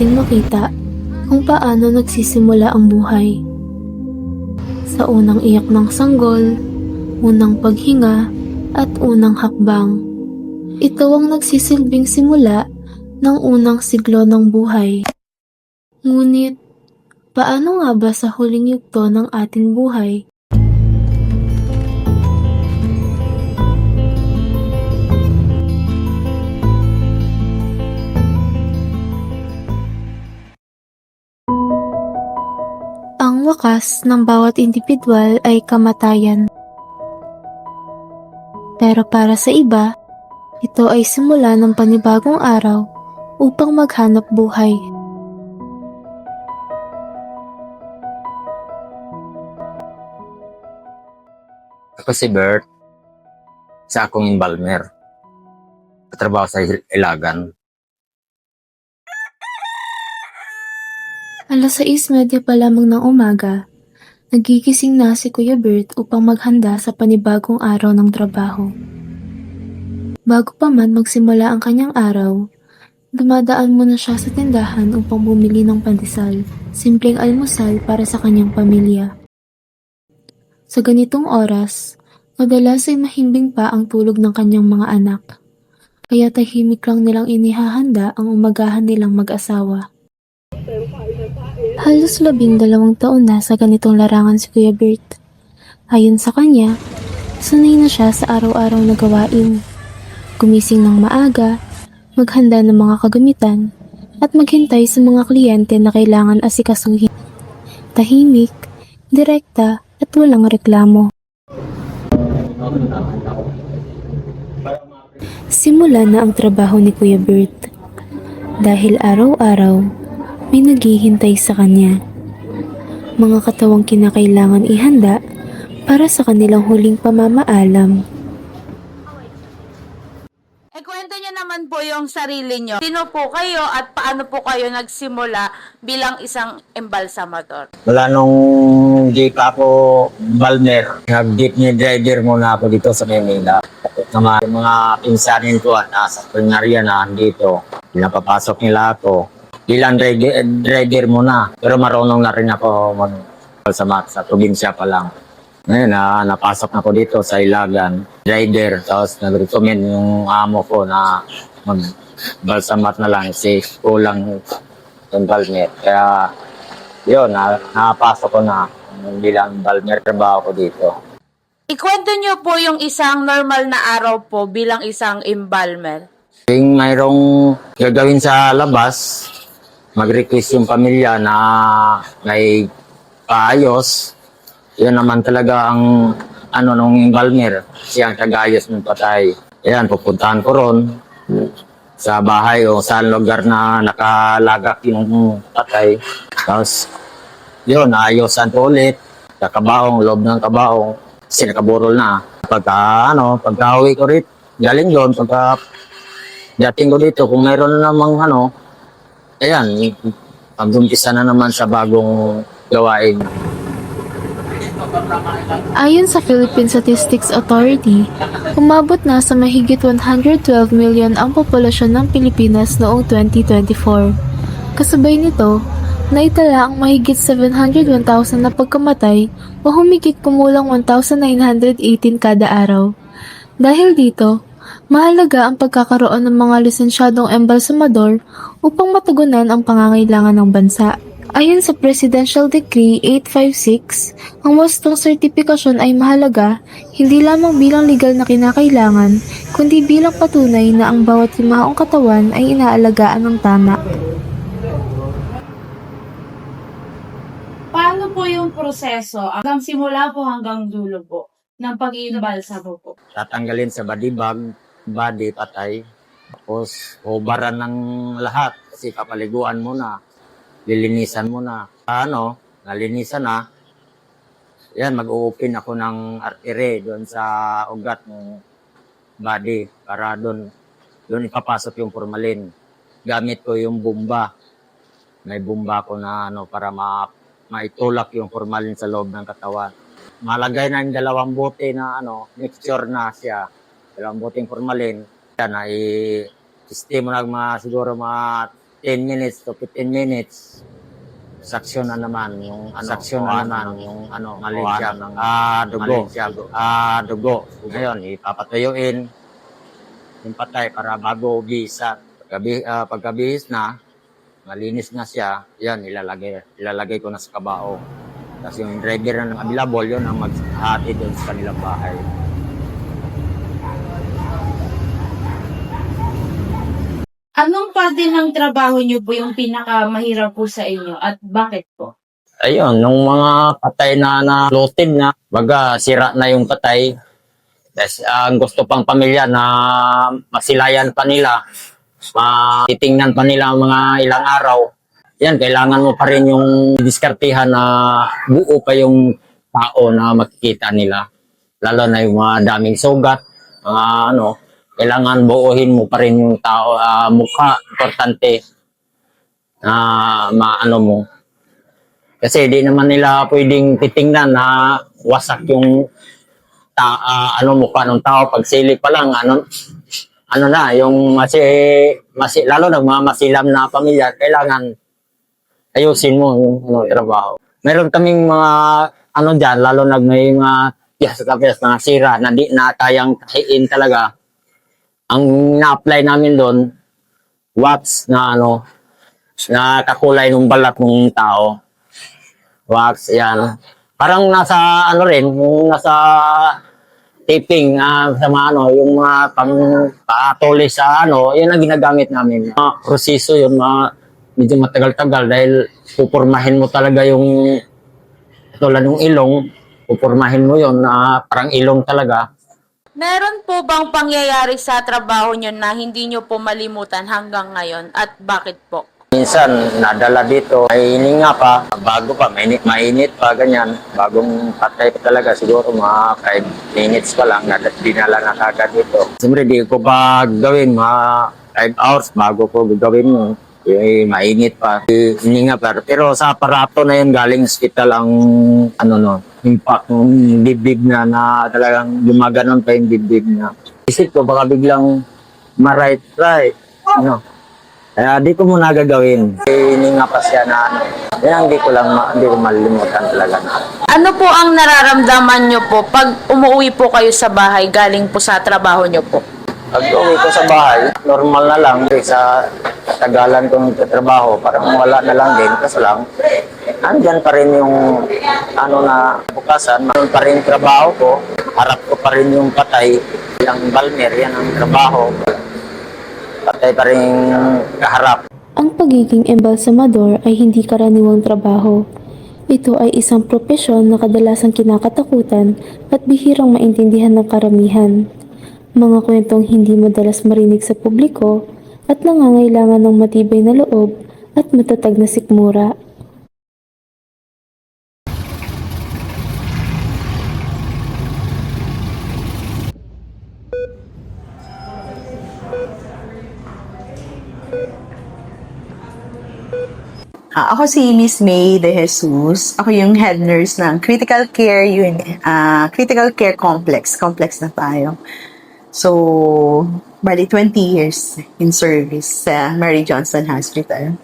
nating makita kung paano nagsisimula ang buhay. Sa unang iyak ng sanggol, unang paghinga, at unang hakbang. Ito ang nagsisilbing simula ng unang siglo ng buhay. Ngunit, paano nga ba sa huling yugto ng ating buhay? Ang wakas ng bawat indibidwal ay kamatayan. Pero para sa iba, ito ay simula ng panibagong araw upang maghanap buhay. Ako si Bert, sa akong embalmer. Katrabaho sa Ilagan. Alas 6:30 pa lamang ng umaga, nagigising na si Kuya Bert upang maghanda sa panibagong araw ng trabaho. Bago pa man magsimula ang kanyang araw, dumadaan muna siya sa tindahan upang bumili ng pandesal, simpleng almusal para sa kanyang pamilya. Sa ganitong oras, madalas ay mahimbing pa ang tulog ng kanyang mga anak, kaya tahimik lang nilang inihahanda ang umagahan nilang mag-asawa. Halos 12 taon na sa ganitong larangan si Kuya Bert. Ayon sa kanya, sanay na siya sa araw-araw na gawain. Gumising ng maaga, maghanda ng mga kagamitan, at maghintay sa mga kliyente na kailangan asikasuhin. Tahimik, direkta, at walang reklamo. Simula na ang trabaho ni Kuya Bert. Dahil araw-araw, may naghihintay sa kanya. Mga katawang kinakailangan ihanda para sa kanilang huling pamamaalam. Kwento nyo naman po yung sarili nyo. Sino po kayo at paano po kayo nagsimula bilang isang embalsamador? Wala nung di pa ako embalmer. Nag-jeepney driver muna ako dito sa Manila. Yung mga pinsanin ko at nasa primarya na andito. Pinapapasok nila ako. Bilang driver muna. Pero marunong na rin ako mag-embalsamat sa probinsya pa lang. Ngayon napasok na ko dito sa Ilagan, driver, tapos nag-recommend yung amo ko na mag-balsamat na lang kasi kulang yung balmer. Kaya yun, napasok ko na bilang balmer, trabaho ko dito. Ikwento nyo po yung isang normal na araw po bilang isang embalmer. Kung mayroong gagawin sa labas, mag-request yung pamilya na may paayos. Yan naman talaga ang nung embalmer, siyang tagayos ng patay. Yan, pupuntahan ko ron sa bahay o sa lugar na nakalagak yung patay. Tapos, yun, naayusan ko ulit sa kabaong, loob ng kabaong, kasi nakaburol na. Pagka-uwi ko rin, galing doon, dating ko dito, kung mayroon na namang ayan, pag-umpisa na naman sa bagong gawain. Ayon sa Philippine Statistics Authority, umabot na sa mahigit 112 million ang populasyon ng Pilipinas noong 2024. Kasabay nito, naitala ang mahigit 701,000 na pagkamatay o humigit kumulang 1,918 kada araw. Dahil dito, mahalaga ang pagkakaroon ng mga lisensyadong embalsamador upang matugunan ang pangangailangan ng bansa. Ayon sa Presidential Decree 856, ang wastong sertipikasyon ay mahalaga hindi lamang bilang legal na kinakailangan, kundi bilang patunay na ang bawat limaong katawan ay inaalagaan ng tama. Paano po yung proseso hanggang simula po hanggang dulo po ng pag-iimbalsa po? Tatanggalin sa body bag, body patay, tapos hubaran ng lahat kasi kapaliguan mo na. Lilinisan mo na. Nalinisan na. Yan, mag-open ako ng artery doon sa ugat ng body para doon ipapasok yung formalin. Gamit ko yung bomba. May bomba ko na para maitulak yung formalin sa loob ng katawan. Malagay na yung 2 bote na mixture na siya. 2 boteng formalin. Yan, i-steam mo na siguro mga 10 minutes to 15 minutes, saksyon na naman yung malinsya ng dugo. Ngayon, ipapatuyuin yung patay para bago bisa. Pagkabihis na, malinis na siya, yan, ilalagay ko na sa kabao. Tapos yung driver na available, yun ang maghati doon sa kanilang bahay. Anong parte ng trabaho niyo po yung pinakamahirap po sa inyo at bakit po? Ayun, nung mga patay na lutid na, baga sira na yung patay. Tapos ang gusto pang pamilya na masilayan pa nila, titingnan pa nila mga ilang araw. Yan, kailangan mo pa rin yung diskartihan na buo pa yung tao na makikita nila. Lalo na yung mga daming sugat, mga kailangan buuhin mo pa rin yung tao, mukha, importante na mo. Kasi di naman nila pwedeng titingnan na wasak yung mukha ng tao. Pag sili pa lang, yung lalo na mga masilam na pamilya, kailangan ayusin mo yung trabaho. Meron kaming mga dyan, lalo na may mga piyas, mga sira na di na kayang kahiin talaga. Ang na-apply namin doon, wax na na kakulay ng balat ng tao. Wax, yan. Parang nasa nasa taping, sa mga yung mga pang-paatulis sa yun ang ginagamit namin. Proseso yun, medyo matagal-tagal dahil pupurmahin mo talaga yung tulad ng ilong, pupurmahin mo yun na parang ilong talaga. Meron po bang pangyayari sa trabaho nyo na hindi nyo po malimutan hanggang ngayon at bakit po? Minsan, nadala dito, may hininga pa, bago pa, mainit pa, ganyan. Bagong patay pa talaga, siguro mga 5 minutes pa lang, dinala na kagad dito. Siyempre, di ko pa gawin, mga 5 hours bago ko gawin mo. Mainit pa, hininga pa. Pero sa aparato na yun, galing hospital ang, impact ng dibdib na talagang gumaganon pa yung dibdib na. Isip ko, baka biglang ma-right. Kaya di ko muna gagawin. Hininga pa siya na yan, hindi ko malilimutan talaga na. Ano po ang nararamdaman nyo po pag umuwi po kayo sa bahay galing po sa trabaho nyo po? Pag uwi ko sa bahay, normal na lang. Sa tagalan kong trabaho, parang wala na lang din. Kasi lang, andyan pa rin yung na bukasan. Meron pa rin trabaho ko. Harap ko pa rin yung patay. Yung balmer, yan ang trabaho. Patay pa rin kaharap. Ang pagiging embalsamador ay hindi karaniwang trabaho. Ito ay isang propesyon na kadalasang kinakatakutan at bihirang maintindihan ng karamihan. Mga kwentong hindi madalas marinig sa publiko at nangangailangan ng matibay na loob at matatag na sikmura. Ako si Miss May De Jesus. Ako yung head nurse ng Critical Care Unit, Critical Care Complex. Complex na tayo. So, bali 20 years in service sa Mary Johnston Hospital.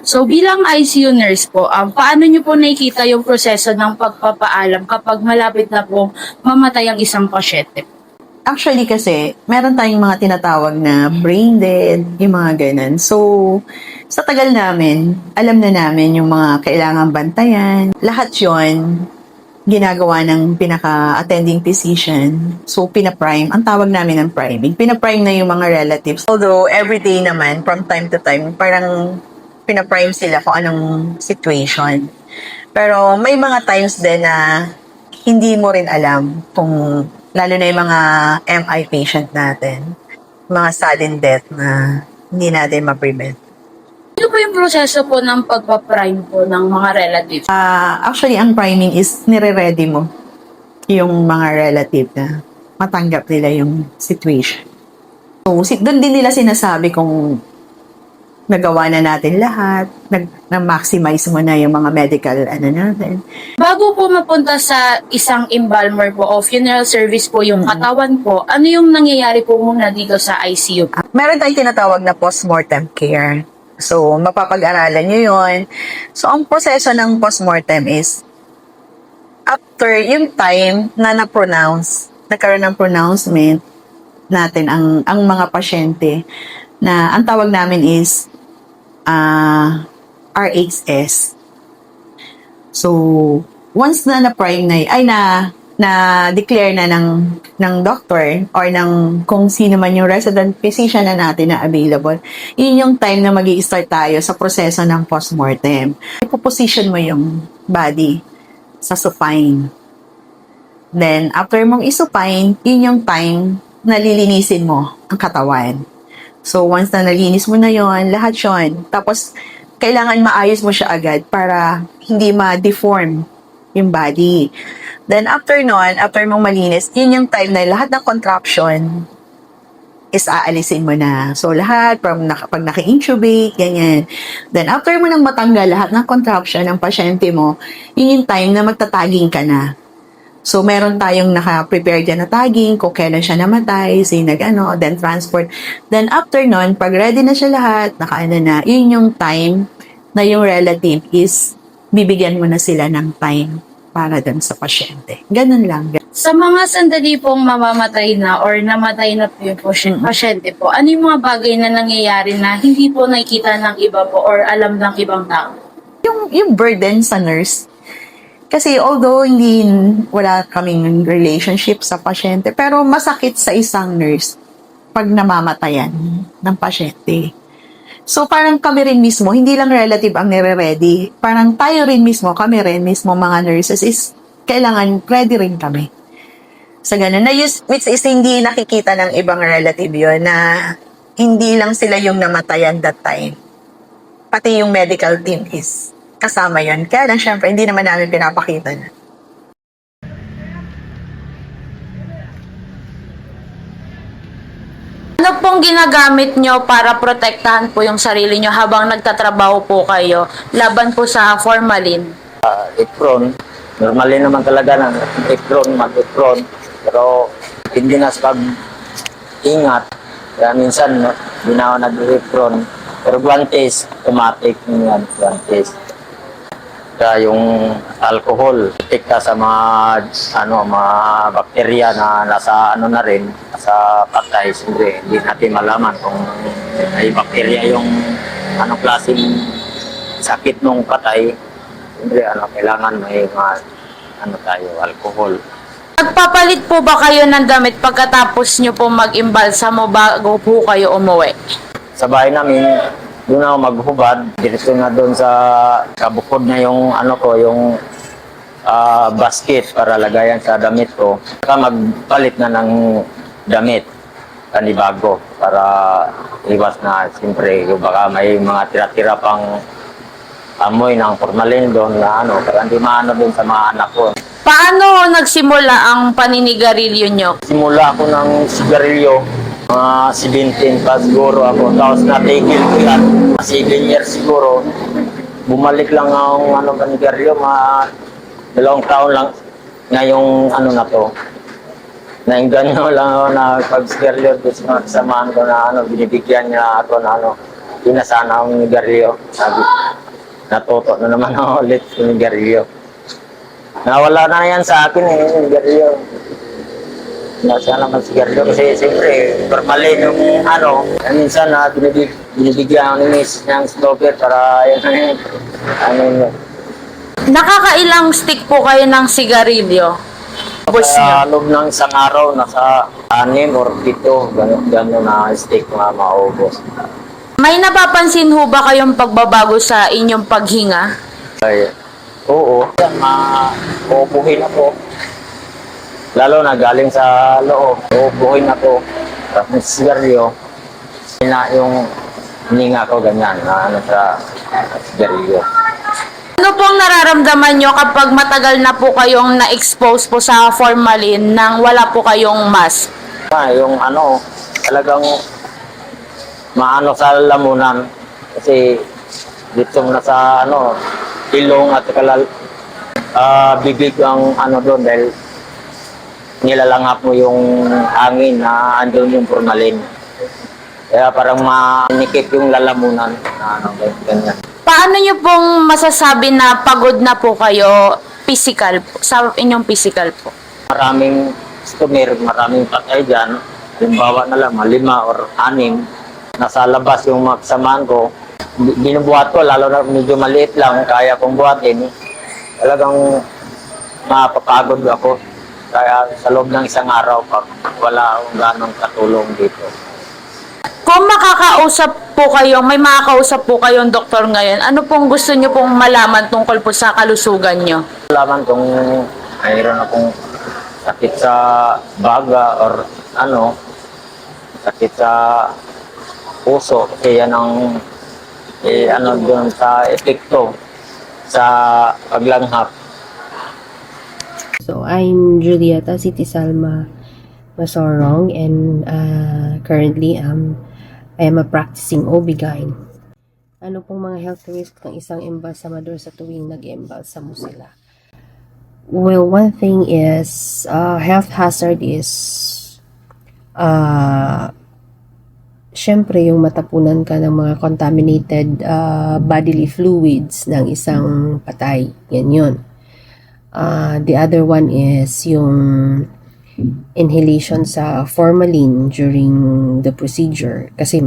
So bilang ICU nurse po, paano niyo po nakikita yung proseso ng pagpapaalam kapag malapit na po mamatay ang isang pasyente? Actually kasi, meron tayong mga tinatawag na brain dead, yung mga ganun. So, sa tagal namin, alam na namin yung mga kailangan bantayan. Lahat yon ginagawa ng pinaka-attending physician. So, pinaprime. Ang tawag namin ng priming. Pinaprime na yung mga relatives. Although, everyday naman, from time to time, parang pinaprime sila kung anong situation. Pero, may mga times din na hindi mo rin alam kung, lalo na yung mga MI patient natin, mga sudden death na hindi natin ma-prevent. Ano po yung proseso po ng pagpaprime po ng mga relatives? Actually, ang priming is nire-ready mo yung mga relative na matanggap nila yung situation. So, doon din nila sinasabi kung nagawa na natin lahat, na-maximize mo na yung mga medical natin. Bago po mapunta sa isang embalmer po o funeral service po yung katawan po, ano yung nangyayari po muna dito sa ICU? Meron tayong tinatawag na postmortem care. So, mapapag-aralan nyo yun. So, ang proseso ng postmortem is, after yung time na na-pronounce, nagkaroon ng pronouncement natin ang mga pasyente na ang tawag namin is RHS. So, once na na-prime na-declare na ng doctor or ng kung sino man yung resident physician na natin na available, yun yung time na magi-start tayo sa proseso ng postmortem. Ipoposition mo yung body sa supine. Then, after mong isupine, yun yung time na lilinisin mo ang katawan. So, once na nalinis mo na yon, lahat yon. Tapos, kailangan maayos mo siya agad para hindi ma-deform yung body. Then, after nun, after mong malinis, yun yung time na lahat ng contraption is aalisin mo na. So, lahat, pag naka-intubate, ganyan. Then, after mo nang matanggal lahat ng contraption ng pasyente mo, yun yung time na magtataging ka na. So, meron tayong naka-prepare dyan na tagging, kung kailan siya namatay, then transport. Then, after nun, pag ready na siya lahat, na, yun yung time na yung relative is bibigyan mo na sila ng time para dun sa pasyente. Ganun lang. Sa mga sandali pong mamamatay na or namatay na po yung pasyente po, ano yung mga bagay na nangyayari na hindi po nakikita ng iba po or alam ng ibang tao? Yung burden sa nurse. Kasi although wala kaming relationship sa pasyente, pero masakit sa isang nurse pag namamatayan ng pasyente. So parang kami rin mismo, hindi lang relative ang nire-ready. Parang tayo rin mismo, kami rin mismo mga nurses is kailangan ready rin kami. Sa ganun, which is hindi nakikita ng ibang relative yun na hindi lang sila yung namatayan that time. Pati yung medical team is kasama yun. Kaya lang syempre, hindi naman namin pinapakita na. Ano pong ginagamit nyo para protektahan po yung sarili nyo habang nagtatrabaho po kayo laban po sa formalin? Ipron, normally naman talaga ng mag-ipron, pero hindi na sa pag-ingat. Kaya minsan, hindi na ako nag-ipron. Pero guantes, automatic yan, guantes. Kaya yung alcohol, epekta sa mga bakterya na nasa na rin, sa patay. Siyempre, hindi natin malaman kung may bakterya yung klaseng sakit nung patay. Siyempre, kailangan may alcohol. Nagpapalit po ba kayo ng damit pagkatapos nyo po mag-imbalsamo bago po kayo umuwi? Sa bahay namin, doon ako maghubad. Diretso na doon sa kabukod na yung yung basket para lagayan sa damit ko. Saka magpalit na ng damit kanibago para iwas na siyempre baka may mga tira-tira pang amoy ng formalin doon na para hindi maano doon sa mga anak ko. Paano nagsimula ang paninigarilyo nyo? Simula ako ng sigarilyo, mga 17 pa siguro ako, tapos natigil ko yan. 7 years siguro, bumalik lang ang panigarilyo, mga 2 taon lang ngayong na to. Nainggan nyo lang ako na pag-sigarilyo doon sa kasamahan ko na binibigyan niya ako na pinasana akong nigarilyo. Sabi, natuto na naman ako ulit sa nigarilyo. Nawala na yan sa akin nigarilyo. Nasa naman sigarilyo kasi siyempre formalin yung minsan na binibigyan ako ni Miss ng smoker para yun. Nakakailang stick po kayo ng sigarilyo? Sa loob ng isang araw, nasa 6 or 7, gano'n na stick na maubos. May napapansin ho ba kayong pagbabago sa inyong paghinga? Ay, oo. Uubuhin ako. Lalo na galing sa loob. Uubuhin ako. Tapos sigarilyo. Yung hininga ko ganyan na sa sigarilyo. Ano pong nararamdaman nyo kapag matagal na po kayong na-expose po sa formalin nang wala po kayong mask? Yung talagang maano sa lamunan. Kasi dito na sa ilong at bibig ang doon dahil nilalangap mo yung hangin na andun yung formalin. Kaya parang manikip yung lalamunan na ano, ganyan. Paano nyo pong masasabi na pagod na po kayo physical po, sa inyong physical po? Maraming customer, maraming patay dyan. Halimbawa na lang, 5 or 6. Nasa labas yung mga kasamahan ko. Binubuhat ko, lalo na medyo maliit lang, kaya kong buhatin. Talagang mapapagod ako. Kaya sa loob ng isang araw, pag wala akong ganong katulong dito. Kung makakausap po kayo, may makakausap po kayong doktor ngayon, ano pong gusto nyo pong malaman tungkol po sa kalusugan nyo? Alaman kung mayroon akong sakit sa baga or ano, sakit sa puso. Kasi yan ang ano doon sa epekto sa paglanghap. So, I'm Julieta Siti Salma Masorong, and currently I am a practicing OB-GYN. Ano pong mga health risk ng isang embalsamador sa tuwing nag-embalsamo sila? Well, one thing is, health hazard is, syempre yung matapunan ka ng mga contaminated bodily fluids ng isang patay. Yan yun. The other one is yung inhalation sa formalin during the procedure, kasi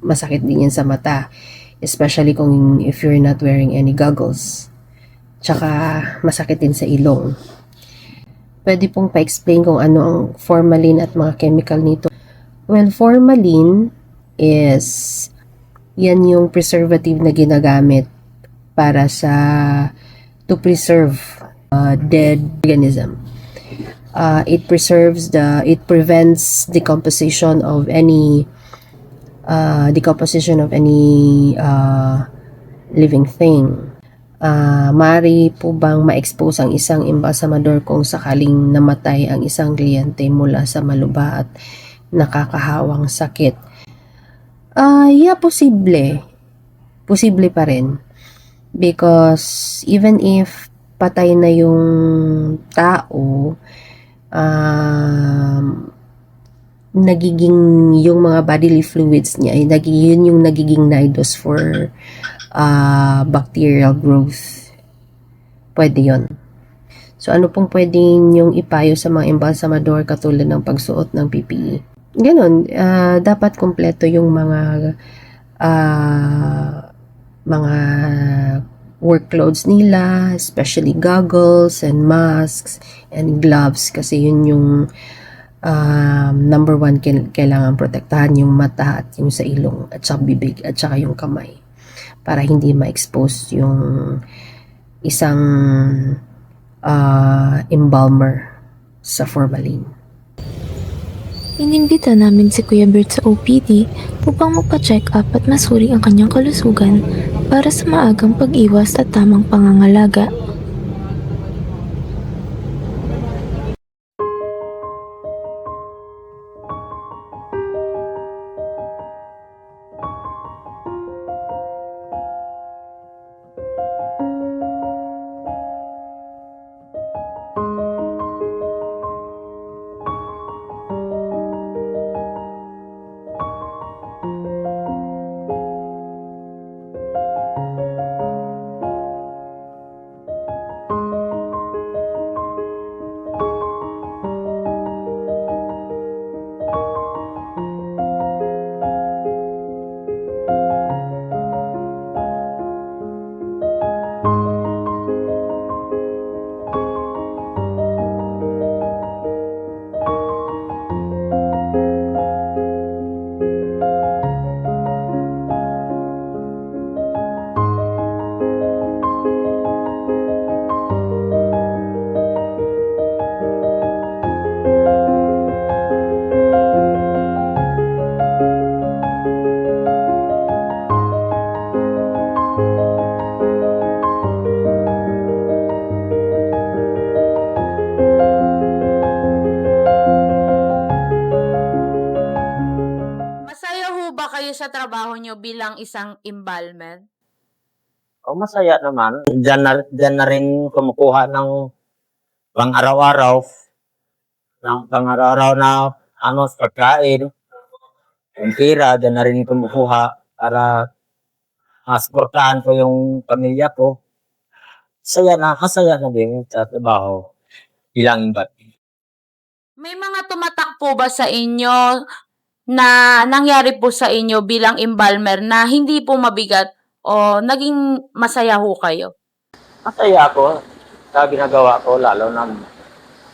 masakit din yan sa mata, especially kung if you're not wearing any goggles. Tsaka masakit din sa ilong. Pwede pong pa-explain kung ano ang formalin at mga chemical nito. Well, formalin is yan yung preservative na ginagamit para to preserve dead organism. It prevents decomposition of any living thing. Maaari po bang ma-expose ang isang embalsamador kung sakaling namatay ang isang kliyente mula sa malubha at nakakahawang sakit? Yeah, posible. Posible pa rin. Because even if patay na yung tao, nagiging yung mga bodily fluids niya, yun yung nagiging nidus for bacterial growth. Pwede yun. So, ano pong pwede yung ipayo sa mga embalsamador katulad ng pagsuot ng PPE? Ganon, dapat kompleto yung mga work clothes nila, especially goggles and masks and gloves, kasi yun yung number one, kailangan protektahan yung mata at yung sa ilong at saka bibig at saka yung kamay para hindi ma-expose yung isang embalmer sa formalin. Inimbita namin si Kuya Bert sa OPD upang magpa-check up at masuri ang kanyang kalusugan para sa maagang pag-iwas at tamang pangangalaga. Masaya ho ba kayo sa trabaho nyo bilang isang embalmer? O masaya naman. Diyan na rin kumukuha ng pang-araw-araw na ano, sa pagkain. yung pira, doon na rin kumukuha para masuportahan ko yung pamilya ko. Kasaya na din sa trabaho bilang iba't. May mga tumatak po ba sa inyo na nangyari po sa inyo bilang embalmer na hindi po mabigat o naging masaya ho kayo? Masaya ako sa ginagawa ko, lalo na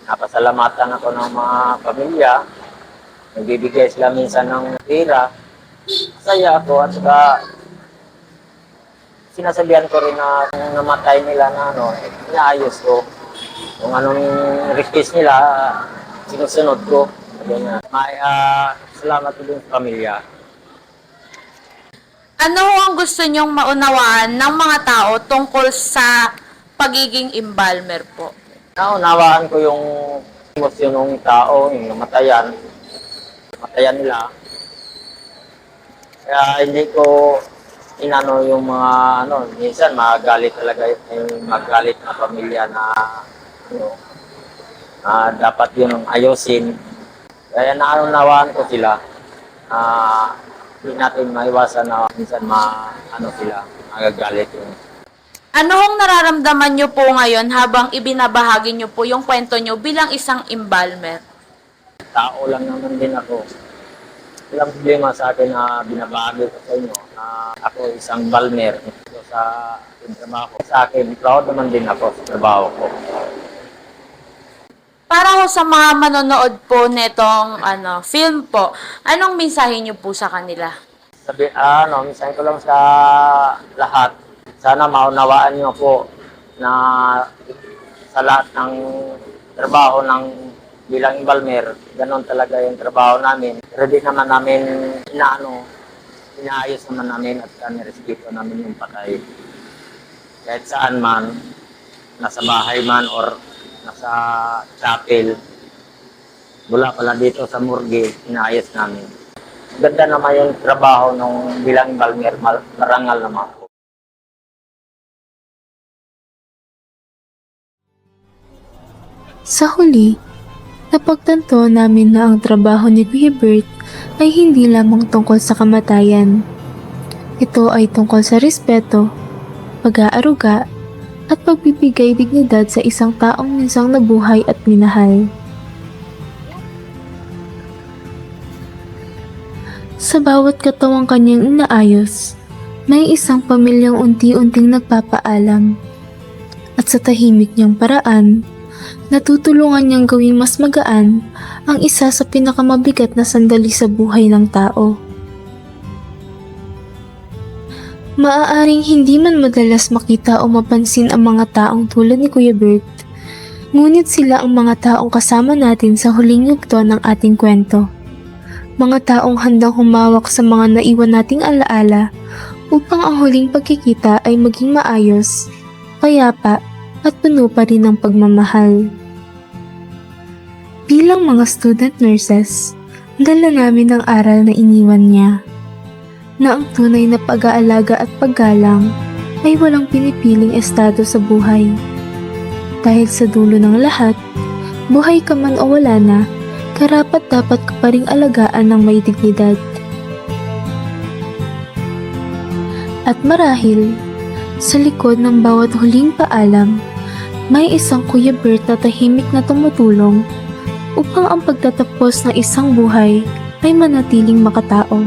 napasalamatan ako ng mga pamilya. Nagbibigay sila minsan ng pera. Masaya ako at saka sinasabihan ko rin na kung namatay nila na inaayos ko. Kung anong request nila, sinusunod ko. Ganyan. Salamat din sa pamilya. Ano ho ang gusto nyong maunawaan ng mga tao tungkol sa pagiging embalmer po? Naunawaan ko yung emosyon ng tao, yung namatayan nila. Kaya hindi ko inano yung mga minsan magalit talaga yung magalit na pamilya na dapat yun ang ayusin. Kaya naunawaan ko sila na hindi natin maiwasan na minsan sila magagalit yun. Ano hong nararamdaman nyo po ngayon habang ibinabahagi nyo po yung kwento nyo bilang isang embalmer? Tao lang naman din ako. Walang problema sa akin na binabahagi ko sa inyo na ako isang balmer sa trabaho ko. Sa akin, proud naman din ako sa trabaho ko. Para ho sa mga manonood po netong film po, anong mensahe nyo po sa kanila? Minsan ko lang sa lahat. Sana maunawaan niyo po na sa lahat ng trabaho ng bilang embalmer, ganon talaga yung trabaho namin. Ready naman namin inaayos naman namin at nirespeto namin yung patay. Kahit saan man, nasa bahay man or nasa chapel, wala pala dito sa morgue, inaayos namin. Ganda naman yung trabaho ng bilang embalmer, marangal naman po. Sa huli, napagtanto namin na ang trabaho ni Kuya Bert ay hindi lamang tungkol sa kamatayan. Ito ay tungkol sa respeto, pag-aaruga, at pagbibigay dignidad sa isang taong minsang nabuhay at minahal. Sa bawat katawang kanyang inaayos, may isang pamilyang unti-unting nagpapaalam. At sa tahimik niyang paraan, natutulungan niyang gawing mas magaan ang isa sa pinakamabigat na sandali sa buhay ng tao. Maaaring hindi man madalas makita o mapansin ang mga taong tulad ni Kuya Bert, ngunit sila ang mga taong kasama natin sa huling yugto ng ating kwento. Mga taong handang humawak sa mga naiwan nating alaala upang ang huling pagkikita ay maging maayos, payapa at puno pa rin ng pagmamahal. Bilang mga student nurses, dala namin ang aral na iniwan niya, na ang tunay na pag-aalaga at paggalang ay walang pinipiling estado sa buhay. Dahil sa dulo ng lahat, buhay ka man o wala na, karapat dapat ka pa ring alagaan ng may dignidad. At marahil, sa likod ng bawat huling paalam, may isang Kuya Bert na tahimik na tumutulong upang ang pagtatapos ng isang buhay ay manatiling makatao.